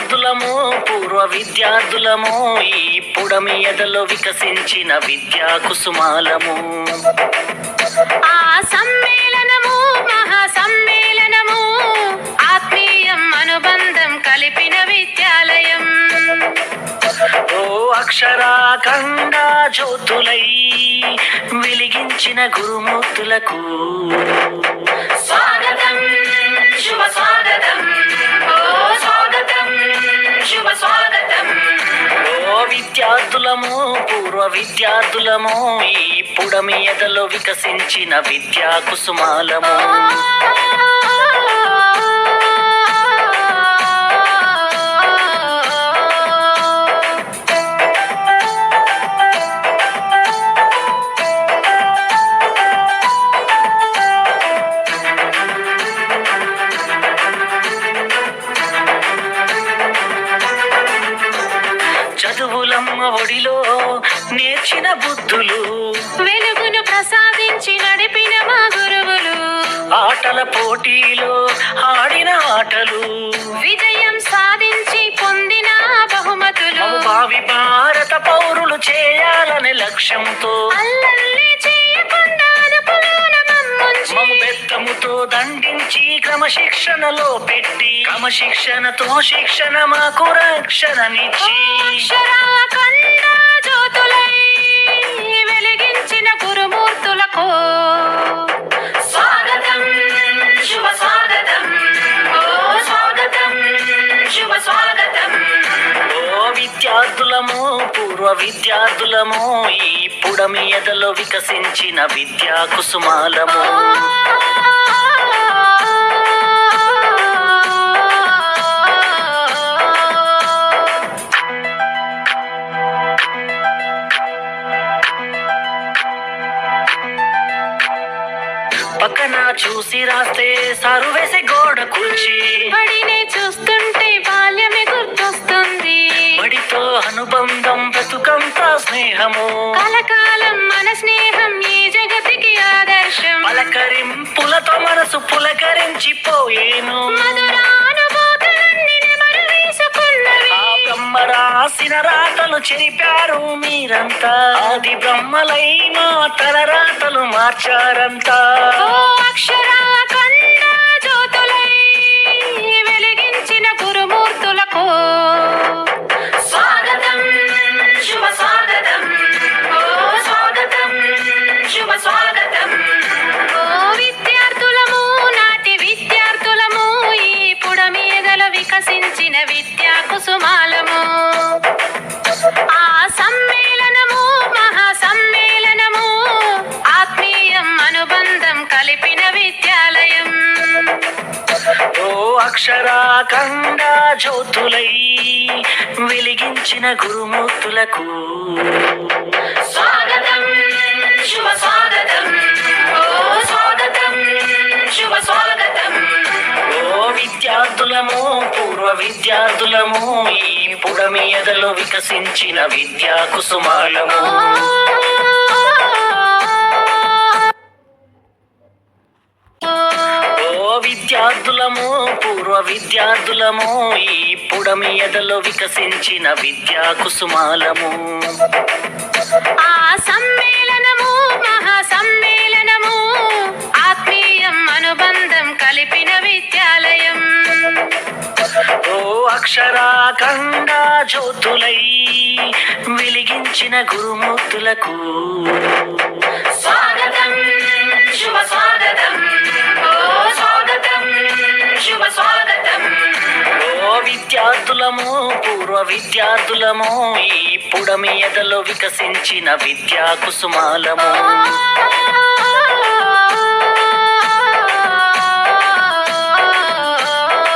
విద్యార్థులము పూర్వ విద్యార్థులము ఈ పుడమి ఎదలో వికసించిన విద్యా కుసుమాలము. ఆ సమ్మేళనము మహా సమ్మేళనము ఆత్మీయం అనుబంధం కలిపిన విద్యాలయం. ఓ అక్షరాఖండ జ్యోతులై వెలిగించిన గురుమూర్తులకు స్వాగతం శుభ స్వాగతం. ఓ స్వాగతం శుభ స్వాగతం. ఓ విద్యార్థులము పూర్వ విద్యార్థులము ఈ పుడమి ఎదలో వికసించిన విద్యా కుసుమాలము. చదువులమ్మ ఒడిలో నేర్చిన బుద్ధులు వెలుగును ప్రసాదించి నడిపిన మా గురువులు. ఆటల పోటీలో ఆడిన ఆటలు విజయం సాధించి పొందిన బహుమతులు. భావి భారత పౌరులు చేయాలనే లక్ష్యంతో అల్లల్లి చేయకుండా అదుపులోన మమ్ముంచి బెత్తముతో దండించి క్రమశిక్షణలో పెట్టి క్రమశిక్షణతో శిక్షణ మాకు రక్షణనిచ్చి అక్షరాఖండ జ్యోతులై వెలిగించిన గురుమూర్తులకు స్వాగతం శుభ స్వాగతం. ఓ స్వాగతం శుభ స్వాగతం. ఓ విద్యార్థులము పూర్వ విద్యార్థులము ఈ పుడమి ఎదలో వికసించిన విద్యా కుసుమాలము. పక్కన చూసి రాస్తే సారు వేసే గోడ కూర్చి బడినే చూస్తుంటే బాల్యమే గుర్తొస్తుంది. బడితో అనుబంధం బ్రతుకంతా స్నేహము కలకాలం మన స్నేహం ఈ జగతికి ఆదర్శం. పలకరింపులతో మనసు పులకరించిపోయేను మధురానుభూతులన్నీ నెమరు వేసుకున్నవి. ఆ బ్రహ్మ రాసిన రాతలు చెరిపారు మీరంతా ఆది బ్రహ్మలై మా తల రాతలు మార్చారంతా. ఓ అక్షరాఖండ జ్యోతులై వెలిగించిన గురుమూర్తులకు స్వాగతం శుభ స్వాగతం. ఓ స్వాగతం శుభ స్వాగతం. ఓ విద్యార్థులము నాటి విద్యార్థులము ఈ పుడమీదలో వికసించిన విద్యా కుసుమాలము. ఆ సమ్మేళనము మహా సమ్మేళనము ఆత్మీయం అనుబంధం కలిపిన విద్యాలయం. ఓ అక్షరాఖండ జ్యోతులై వెలిగించిన గురుమూర్తులకు స్వాగతం శుభ స్వాగతం. ఓ స్వాగతం శుభ స్వాగతం. ఓ విద్యార్థులము పూర్వ విద్యార్థులము ఈ పుడమి ఎదలో వికసించిన విద్యా కుసుమాలము. ఓ విద్యార్థులము పూర్వ విద్యార్థులము ఈ పుడమి ఎదలో వికసించిన విద్యా కుసుమాలము. ఆ సమ్మేళనము మహా సమ్మేళనము ఆత్మీయం అనుబంధం కలిపిన విద్యాలయం. ఓ అక్షరాఖండ జ్యోతులై వెలిగించిన గురుమూర్తులకు స్వాగతం శుభ స్వాగతం. ఓ స్వాగతం శుభ స్వాగతం. ఓ విద్యార్థులము పూర్వ విద్యార్థులము ఈ పుడమి ఎదలో వికసించిన విద్యా కుసుమాలము.